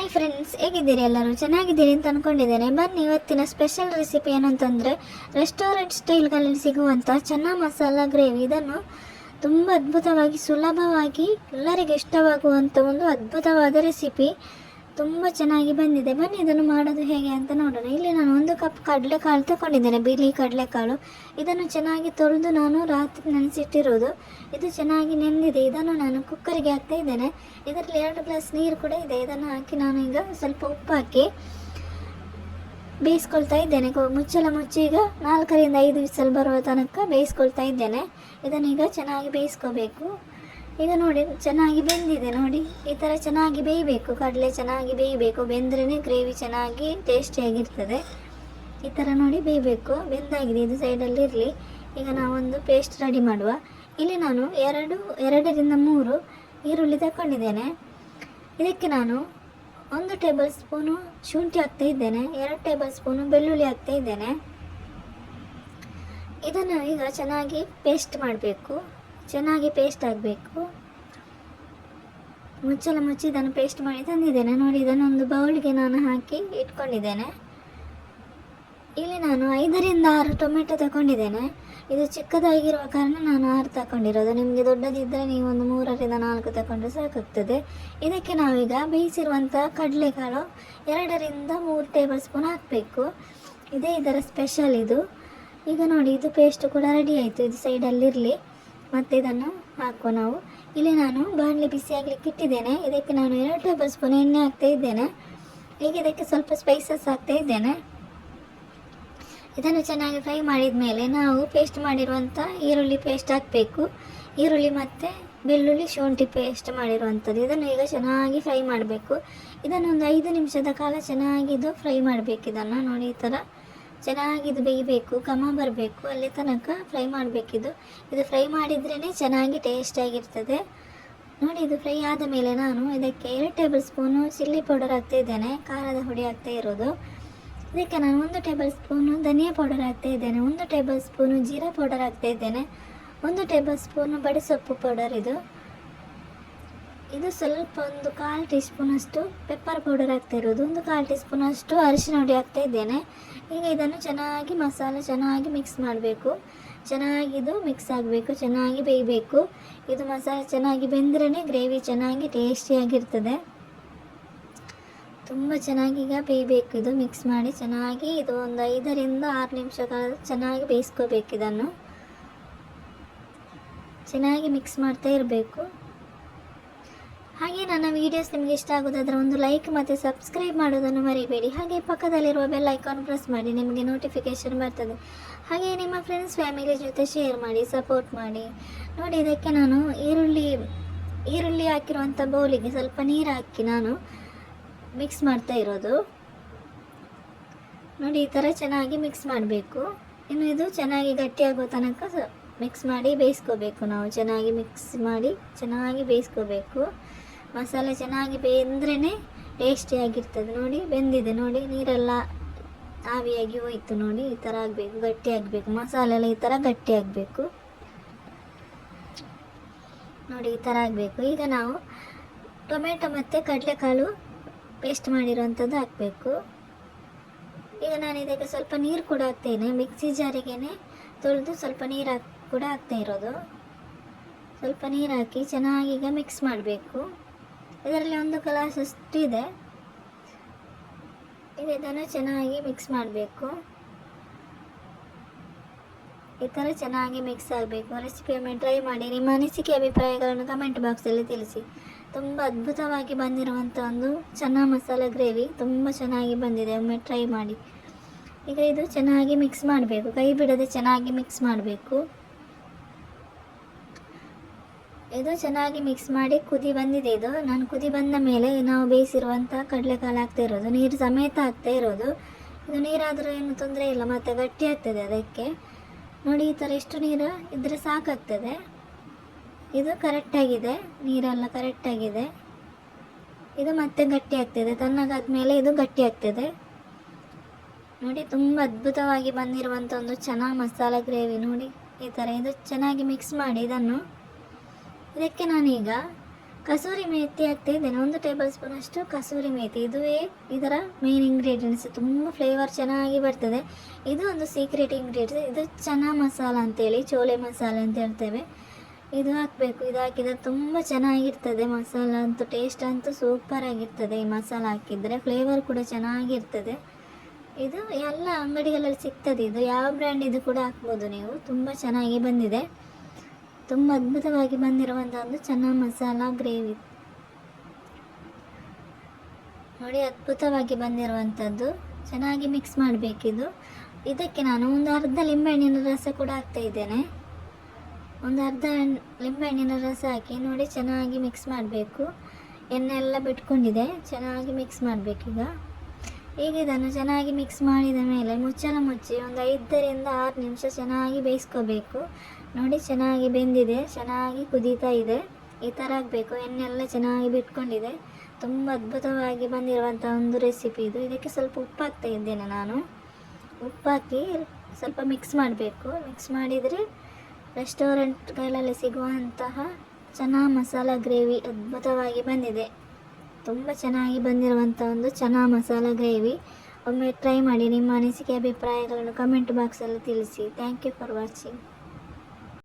Hi friends, ಹೇಗಿದ್ದೀರಿ? ಎಲ್ಲರೂ ಚೆನ್ನಾಗಿದ್ದೀರಿ ಅಂತ ಅಂದ್ಕೊಂಡಿದ್ದೇನೆ. ಬನ್ನಿ, ಇವತ್ತಿನ ಸ್ಪೆಷಲ್ ರೆಸಿಪಿ ಏನಂತಂದರೆ ರೆಸ್ಟೋರೆಂಟ್ ಸ್ಟೈಲ್ಗಳಲ್ಲಿ ಸಿಗುವಂಥ ಚೆನ್ನ ಮಸಾಲ ಗ್ರೇವಿ. ಇದನ್ನು ತುಂಬ ಅದ್ಭುತವಾಗಿ ಸುಲಭವಾಗಿ ಎಲ್ಲರಿಗೆ ಇಷ್ಟವಾಗುವಂಥ ಒಂದು ಅದ್ಭುತವಾದ ರೆಸಿಪಿ. ತುಂಬ ಚೆನ್ನಾಗಿ ಬಂದಿದೆ. ಬನ್ನಿ ಇದನ್ನು ಮಾಡೋದು ಹೇಗೆ ಅಂತ ನೋಡೋಣ. ಇಲ್ಲಿ ನಾನು 1 ಕಪ್ ಕಡಲೆಕಾಳು ತಗೊಂಡಿದ್ದೇನೆ, ಬಿಳಿ ಕಡಲೆಕಾಳು. ಇದನ್ನು ಚೆನ್ನಾಗಿ ತೊಳೆದು ನಾನು ರಾತ್ರಿ ನೆನೆಸಿಟ್ಟಿರೋದು. ಇದು ಚೆನ್ನಾಗಿ ನೆಂದಿದೆ. ಇದನ್ನು ನಾನು ಕುಕ್ಕರಿಗೆ ಹಾಕ್ತಾ ಇದ್ದೇನೆ. ಇದರಲ್ಲಿ 2 ಗ್ಲಾಸ್ ನೀರು ಕೂಡ ಇದೆ. ಇದನ್ನು ಹಾಕಿ ನಾನು ಈಗ ಸ್ವಲ್ಪ ಉಪ್ಪು ಹಾಕಿ ಬೇಯಿಸ್ಕೊಳ್ತಾ ಇದ್ದೇನೆ. ಮುಚ್ಚಳ ಮುಚ್ಚಿ ಈಗ 4 ರಿಂದ 5 ವಿಸಲ್ ಬರುವ ತನಕ ಬೇಯಿಸ್ಕೊಳ್ತಾ ಇದ್ದೇನೆ. ಇದನ್ನೀಗ ಚೆನ್ನಾಗಿ ಬೇಯಿಸ್ಕೋಬೇಕು. ಈಗ ನೋಡಿ, ಚೆನ್ನಾಗಿ ಬೆಂದಿದೆ. ನೋಡಿ, ಈ ಥರ ಚೆನ್ನಾಗಿ ಬೇಯಬೇಕು. ಕಡಲೆ ಚೆನ್ನಾಗಿ ಬೇಯಬೇಕು. ಬೆಂದ್ರೇ ಗ್ರೇವಿ ಚೆನ್ನಾಗಿ ಟೇಸ್ಟಿಯಾಗಿರ್ತದೆ. ಈ ಥರ ನೋಡಿ ಬೇಯಬೇಕು. ಬೆಂದಾಗಿದೆ, ಇದು ಸೈಡಲ್ಲಿ ಇರಲಿ. ಈಗ ನಾವೊಂದು ಪೇಸ್ಟ್ ರೆಡಿ ಮಾಡುವ. ಇಲ್ಲಿ ನಾನು 2ರಿಂದ 3 ಈರುಳ್ಳಿ ತಗೊಂಡಿದ್ದೇನೆ. ಇದಕ್ಕೆ ನಾನು 1 ಟೇಬಲ್ ಸ್ಪೂನು ಶುಂಠಿ ಹಾಕ್ತಾ ಇದ್ದೇನೆ. 2 ಟೇಬಲ್ ಸ್ಪೂನು ಬೆಳ್ಳುಳ್ಳಿ ಹಾಕ್ತಾ ಇದ್ದೇನೆ. ಇದನ್ನು ಈಗ ಚೆನ್ನಾಗಿ ಪೇಸ್ಟ್ ಮಾಡಬೇಕು. ಚೆನ್ನಾಗಿ ಪೇಸ್ಟ್ ಆಗಬೇಕು. ಮುಚ್ಚಳ ಮುಚ್ಚಿ ಇದನ್ನು ಪೇಸ್ಟ್ ಮಾಡಿ ತಂದಿದ್ದೇನೆ. ನೋಡಿ, ಇದನ್ನು ಒಂದು ಬೌಲ್ಗೆ ನಾನು ಹಾಕಿ ಇಟ್ಕೊಂಡಿದ್ದೇನೆ. ಇಲ್ಲಿ ನಾನು 5ರಿಂದ 6 ಟೊಮೆಟೊ ತಗೊಂಡಿದ್ದೇನೆ. ಇದು ಚಿಕ್ಕದಾಗಿರುವ ಕಾರಣ ನಾನು 6 ತಗೊಂಡಿರೋದು. ನಿಮಗೆ ದೊಡ್ಡದಿದ್ದರೆ ನೀವು ಒಂದು 3ರಿಂದ 4 ತಗೊಂಡ್ರೆ ಸಾಕಾಗ್ತದೆ. ಇದಕ್ಕೆ ನಾವೀಗ ಬೇಯಿಸಿರುವಂಥ ಕಡಲೆಕಾಳು 2ರಿಂದ 3 ಟೇಬಲ್ ಸ್ಪೂನ್ ಹಾಕಬೇಕು. ಇದೇ ಇದರ ಸ್ಪೆಷಲ್ ಇದು. ಈಗ ನೋಡಿ, ಇದು ಪೇಸ್ಟ್ ಕೂಡ ರೆಡಿ ಆಯಿತು. ಇದು ಸೈಡಲ್ಲಿರಲಿ. ಮತ್ತು ಇದನ್ನು ಹಾಕುವ ನಾವು. ಇಲ್ಲಿ ನಾನು ಬಾಣಲೆ ಬಿಸಿ ಆಗಲಿಕ್ಕೆ ಇಟ್ಟಿದ್ದೇನೆ. ಇದಕ್ಕೆ ನಾನು 2 ಟೇಬಲ್ ಸ್ಪೂನ್ ಎಣ್ಣೆ ಹಾಕ್ತಾ ಇದ್ದೇನೆ. ಈಗ ಇದಕ್ಕೆ ಸ್ವಲ್ಪ ಸ್ಪೈಸಸ್ ಹಾಕ್ತಾ ಇದ್ದೇನೆ. ಇದನ್ನು ಚೆನ್ನಾಗಿ ಫ್ರೈ ಮಾಡಿದ ಮೇಲೆ ನಾವು ಪೇಸ್ಟ್ ಮಾಡಿರುವಂಥ ಈರುಳ್ಳಿ ಪೇಸ್ಟ್ ಹಾಕಬೇಕು. ಈರುಳ್ಳಿ ಮತ್ತು ಬೆಳ್ಳುಳ್ಳಿ ಶುಂಠಿ ಪೇಸ್ಟ್ ಮಾಡಿರುವಂಥದ್ದು. ಇದನ್ನು ಈಗ ಚೆನ್ನಾಗಿ ಫ್ರೈ ಮಾಡಬೇಕು. ಇದನ್ನು ಒಂದು 5 ನಿಮಿಷದ ಕಾಲ ಚೆನ್ನಾಗಿದು ಫ್ರೈ ಮಾಡಬೇಕು. ಇದನ್ನು ನೋಡಿ, ಈ ಥರ ಚೆನ್ನಾಗಿದು ಬೇಯಬೇಕು. ಘಮ ಬರಬೇಕು, ಅಲ್ಲಿ ತನಕ ಫ್ರೈ ಮಾಡಬೇಕಿದು. ಇದು ಫ್ರೈ ಮಾಡಿದ್ರೇ ಚೆನ್ನಾಗಿ ಟೇಸ್ಟಿಯಾಗಿರ್ತದೆ. ನೋಡಿ, ಇದು ಫ್ರೈ ಆದ ಮೇಲೆ ನಾನು ಇದಕ್ಕೆ 2 ಟೇಬಲ್ ಸ್ಪೂನು ಚಿಲ್ಲಿ ಪೌಡರ್ ಹಾಕ್ತಾ ಇದ್ದೇನೆ. ಖಾರದ ಹುಡಿ ಹಾಕ್ತಾ ಇರೋದು. ಇದಕ್ಕೆ ನಾನು 1 ಟೇಬಲ್ ಸ್ಪೂನು ಧನಿಯಾ ಪೌಡರ್ ಹಾಕ್ತಾ ಇದ್ದೇನೆ. 1 ಟೇಬಲ್ ಸ್ಪೂನು ಜೀರಾ ಪೌಡರ್ ಹಾಕ್ತಾ ಇದ್ದೇನೆ. 1 ಟೇಬಲ್ ಸ್ಪೂನು ಬಡಿಸೊಪ್ಪು ಪೌಡರ್ ಇದು ಸ್ವಲ್ಪ ಒಂದು 1/4 ಟೀ ಸ್ಪೂನಷ್ಟು ಪೆಪ್ಪರ್ ಪೌಡರ್ ಹಾಕ್ತಾ ಇರೋದು. ಒಂದು 1/4 ಟೀ ಸ್ಪೂನಷ್ಟು ಅರಿಶಿನ ಹುಡಿ ಹಾಕ್ತಾ ಇದ್ದೇನೆ. ಈಗ ಇದನ್ನು ಚೆನ್ನಾಗಿ ಮಸಾಲೆ ಚೆನ್ನಾಗಿ ಮಿಕ್ಸ್ ಮಾಡಬೇಕು. ಚೆನ್ನಾಗಿದು ಮಿಕ್ಸ್ ಆಗಬೇಕು, ಚೆನ್ನಾಗಿ ಬೇಯಬೇಕು. ಇದು ಮಸಾಲೆ ಚೆನ್ನಾಗಿ ಬೆಂದ್ರೇ ಗ್ರೇವಿ ಚೆನ್ನಾಗಿ ಟೇಸ್ಟಿಯಾಗಿರ್ತದೆ. ತುಂಬ ಚೆನ್ನಾಗಿ ಈಗ ಬೇಯಬೇಕು. ಇದು ಮಿಕ್ಸ್ ಮಾಡಿ ಚೆನ್ನಾಗಿ ಇದು ಒಂದು 5ರಿಂದ 6 ನಿಮಿಷಗಳ ಚೆನ್ನಾಗಿ ಬೇಯಿಸ್ಕೋಬೇಕು. ಇದನ್ನು ಚೆನ್ನಾಗಿ ಮಿಕ್ಸ್ ಮಾಡ್ತಾ ಇರಬೇಕು. ಹಾಗೆ ನನ್ನ ವೀಡಿಯೋಸ್ ನಿಮಗೆ ಇಷ್ಟ ಆಗೋದಾದರೆ ಒಂದು ಲೈಕ್ ಮತ್ತು ಸಬ್ಸ್ಕ್ರೈಬ್ ಮಾಡೋದನ್ನು ಮರಿಬೇಡಿ. ಹಾಗೆ ಪಕ್ಕದಲ್ಲಿರುವ ಬೆಲ್ ಐಕಾನ್ ಪ್ರೆಸ್ ಮಾಡಿ, ನಿಮಗೆ ನೋಟಿಫಿಕೇಷನ್ ಬರ್ತದೆ. ಹಾಗೆ ನಿಮ್ಮ ಫ್ರೆಂಡ್ಸ್ ಫ್ಯಾಮಿಲಿ ಜೊತೆ ಶೇರ್ ಮಾಡಿ, ಸಪೋರ್ಟ್ ಮಾಡಿ. ನೋಡಿ, ಇದಕ್ಕೆ ನಾನು ಈರುಳ್ಳಿ ಹಾಕಿರುವಂಥ ಬೌಲಿಗೆ ಸ್ವಲ್ಪ ನೀರು ಹಾಕಿ ನಾನು ಮಿಕ್ಸ್ ಮಾಡ್ತಾ ಇರೋದು. ನೋಡಿ, ಈ ಥರ ಚೆನ್ನಾಗಿ ಮಿಕ್ಸ್ ಮಾಡಬೇಕು. ಇನ್ನು ಇದು ಚೆನ್ನಾಗಿ ಗಟ್ಟಿಯಾಗೋ ತನಕ ಮಿಕ್ಸ್ ಮಾಡಿ ಬೇಯಿಸ್ಕೋಬೇಕು. ನಾವು ಚೆನ್ನಾಗಿ ಮಿಕ್ಸ್ ಮಾಡಿ ಚೆನ್ನಾಗಿ ಬೇಯಿಸ್ಕೋಬೇಕು. ಮಸಾಲೆ ಚೆನ್ನಾಗಿ ಬೆಂದ್ರೇ ಟೇಸ್ಟಿಯಾಗಿರ್ತದೆ. ನೋಡಿ, ಬೆಂದಿದೆ. ನೋಡಿ, ನೀರೆಲ್ಲ ಆವಿಯಾಗಿ ಹೋಯ್ತು. ನೋಡಿ, ಈ ಥರ ಆಗಬೇಕು, ಗಟ್ಟಿ ಆಗಬೇಕು. ಮಸಾಲೆ ಎಲ್ಲ ಈ ಥರ ಗಟ್ಟಿ ಆಗಬೇಕು. ನೋಡಿ, ಈ ಥರ ಆಗಬೇಕು. ಈಗ ನಾವು ಟೊಮೆಟೊ ಮತ್ತು ಕಡಲೆಕಾಳು ಪೇಸ್ಟ್ ಮಾಡಿರೋವಂಥದ್ದು ಹಾಕಬೇಕು. ಈಗ ನಾನು ಇದಕ್ಕೆ ಸ್ವಲ್ಪ ನೀರು ಕೂಡ ಹಾಕ್ತೇನೆ. ಮಿಕ್ಸಿ ಜಾರಿಗೇ ತೊಳೆದು ಸ್ವಲ್ಪ ನೀರು ಕೂಡ ಹಾಕ್ತಾ ಇರೋದು. ಸ್ವಲ್ಪ ನೀರು ಹಾಕಿ ಚೆನ್ನಾಗಿ ಈಗ ಮಿಕ್ಸ್ ಮಾಡಬೇಕು. ಇದರಲ್ಲಿ 1 ಗ್ಲಾಸ್ ಅಷ್ಟು ಇದೆ. ಈಗ ಇದನ್ನು ಚೆನ್ನಾಗಿ ಮಿಕ್ಸ್ ಮಾಡಬೇಕು. ಈ ಥರ ಚೆನ್ನಾಗಿ ಮಿಕ್ಸ್ ಆಗಬೇಕು. ರೆಸಿಪಿಯನ್ನು ಟ್ರೈ ಮಾಡಿ. ನಿಮ್ಮ ಅನಿಸಿಕೆ ಅಭಿಪ್ರಾಯಗಳನ್ನು ಕಮೆಂಟ್ ಬಾಕ್ಸಲ್ಲಿ ತಿಳಿಸಿ. ತುಂಬ ಅದ್ಭುತವಾಗಿ ಬಂದಿರುವಂಥ ಒಂದು ಚೆನ್ನ ಮಸಾಲ ಗ್ರೇವಿ ತುಂಬ ಚೆನ್ನಾಗಿ ಬಂದಿದೆ. ಒಮ್ಮೆ ಟ್ರೈ ಮಾಡಿ. ಈಗ ಇದು ಚೆನ್ನಾಗಿ ಮಿಕ್ಸ್ ಮಾಡಬೇಕು. ಕೈ ಬಿಡದೆ ಚೆನ್ನಾಗಿ ಮಿಕ್ಸ್ ಮಾಡಬೇಕು. ಇದು ಚೆನ್ನಾಗಿ ಮಿಕ್ಸ್ ಮಾಡಿ ಕುದಿ ಬಂದಿದೆ. ಇದು ನಾನು ಕುದಿ ಬಂದ ಮೇಲೆ ನಾವು ಬೇಯಿಸಿರುವಂಥ ಕಡಲೆಕಾಳು ಹಾಕ್ತಾ ಇರೋದು. ನೀರು ಸಮೇತ ಹಾಕ್ತಾ ಇರೋದು. ಇದು ನೀರಾದರೂ ಏನು ತೊಂದರೆ ಇಲ್ಲ, ಮತ್ತು ಗಟ್ಟಿ ಆಗ್ತದೆ ಅದಕ್ಕೆ. ನೋಡಿ, ಈ ಥರ ಎಷ್ಟು ನೀರು ಇದ್ದರೆ ಸಾಕಾಗ್ತದೆ. ಇದು ಕರೆಕ್ಟಾಗಿದೆ, ನೀರೆಲ್ಲ ಕರೆಕ್ಟಾಗಿದೆ. ಇದು ಮತ್ತೆ ಗಟ್ಟಿ ಆಗ್ತದೆ. ತಣ್ಣಗಾದ್ಮೇಲೆ ಇದು ಗಟ್ಟಿ ಆಗ್ತದೆ. ನೋಡಿ, ತುಂಬ ಅದ್ಭುತವಾಗಿ ಬಂದಿರುವಂಥ ಒಂದು ಚೆನ್ನ ಮಸಾಲ ಗ್ರೇವಿ. ನೋಡಿ, ಈ ಥರ ಇದು ಚೆನ್ನಾಗಿ ಮಿಕ್ಸ್ ಮಾಡಿ ಇದಕ್ಕೆ ನಾನೀಗ ಕಸೂರಿ ಮೇಥಿ ಹಾಕ್ತಾ ಇದ್ದೇನೆ, 1 ಟೇಬಲ್ ಸ್ಪೂನ್ ಅಷ್ಟು ಕಸೂರಿ ಮೇಥಿ. ಇದುವೇ ಇದರ ಮೇನ್ ಇಂಗ್ರೀಡಿಯೆಂಟ್ಸ್, ತುಂಬ ಫ್ಲೇವರ್ ಚೆನ್ನಾಗಿ ಬರ್ತದೆ. ಇದು ಒಂದು ಸೀಕ್ರೆಟ್ ಇಂಗ್ರೀಡಿಯೆಂಟ್ಸ್, ಇದು ಚನಾ ಮಸಾಲ ಅಂತೇಳಿ, ಚೋಲೆ ಮಸಾಲೆ ಅಂತ ಹೇಳ್ತೇವೆ. ಇದು ಹಾಕಬೇಕು. ಇದು ಹಾಕಿದರೆ ತುಂಬ ಚೆನ್ನಾಗಿರ್ತದೆ ಮಸಾಲ ಅಂತೂ, ಟೇಸ್ಟ್ ಅಂತೂ ಸೂಪರ್ ಆಗಿರ್ತದೆ. ಈ ಮಸಾಲ ಹಾಕಿದರೆ ಫ್ಲೇವರ್ ಕೂಡ ಚೆನ್ನಾಗಿರ್ತದೆ. ಇದು ಎಲ್ಲ ಅಂಗಡಿಗಳಲ್ಲಿ ಸಿಗ್ತದೆ, ಇದು ಯಾವ ಬ್ರ್ಯಾಂಡ್ ಇದು ಕೂಡ ಹಾಕ್ಬೋದು ನೀವು. ತುಂಬ ಚೆನ್ನಾಗಿ ಬಂದಿದೆ, ತುಂಬ ಅದ್ಭುತವಾಗಿ ಬಂದಿರುವಂಥ ಒಂದು ಚನಾ ಮಸಾಲ ಗ್ರೇವಿ ನೋಡಿ, ಅದ್ಭುತವಾಗಿ ಬಂದಿರುವಂಥದ್ದು. ಚೆನ್ನಾಗಿ ಮಿಕ್ಸ್ ಮಾಡಬೇಕಿದು. ಇದಕ್ಕೆ ನಾನು ಒಂದು ಅರ್ಧ ಲಿಂಬೆಹಣ್ಣಿನ ರಸ ಕೂಡ ಹಾಕ್ತಾ ಇದ್ದೇನೆ. ಒಂದು ಅರ್ಧ ಲಿಂಬೆಹಣ್ಣಿನ ರಸ ಹಾಕಿ ನೋಡಿ, ಚೆನ್ನಾಗಿ ಮಿಕ್ಸ್ ಮಾಡಬೇಕು. ಎಣ್ಣೆ ಎಲ್ಲ ಬಿಟ್ಕೊಂಡಿದೆ, ಚೆನ್ನಾಗಿ ಮಿಕ್ಸ್ ಮಾಡಬೇಕೀಗ. ಈಗ ಇದನ್ನು ಚೆನ್ನಾಗಿ ಮಿಕ್ಸ್ ಮಾಡಿದ ಮೇಲೆ ಮುಚ್ಚಳ ಮುಚ್ಚಿ ಒಂದು 5 ರಿಂದ 6 ನಿಮಿಷ ಚೆನ್ನಾಗಿ ಬೇಯಿಸ್ಕೋಬೇಕು. ನೋಡಿ, ಚೆನ್ನಾಗಿ ಬೆಂದಿದೆ, ಚೆನ್ನಾಗಿ ಕುದೀತಾ ಇದೆ. ಈ ಥರ ಆಗಬೇಕು. ಎಣ್ಣೆ ಎಲ್ಲ ಚೆನ್ನಾಗಿ ಬಿಟ್ಕೊಂಡಿದೆ. ತುಂಬ ಅದ್ಭುತವಾಗಿ ಬಂದಿರುವಂಥ ಒಂದು ರೆಸಿಪಿ ಇದು. ಇದಕ್ಕೆ ಸ್ವಲ್ಪ ಉಪ್ಪು ಹಾಕ್ತಾ ಇದ್ದೇನೆ ನಾನು. ಉಪ್ಪು ಹಾಕಿ ಸ್ವಲ್ಪ ಮಿಕ್ಸ್ ಮಾಡಬೇಕು. ಮಿಕ್ಸ್ ಮಾಡಿದರೆ ರೆಸ್ಟೋರೆಂಟ್ಗಳಲ್ಲಿ ಸಿಗುವಂತಹ ಚನಾ ಮಸಾಲ ಗ್ರೇವಿ ಅದ್ಭುತವಾಗಿ ಬಂದಿದೆ. ತುಂಬ ಚೆನ್ನಾಗಿ ಬಂದಿರುವಂಥ ಒಂದು ಚನಾ ಮಸಾಲ ಗ್ರೇವಿ. ಒಮ್ಮೆ ಟ್ರೈ ಮಾಡಿ. ನಿಮ್ಮ ಅನಿಸಿಕೆ ಅಭಿಪ್ರಾಯಗಳನ್ನು ಕಮೆಂಟ್ ಬಾಕ್ಸಲ್ಲಿ ತಿಳಿಸಿ. Thank you for watching.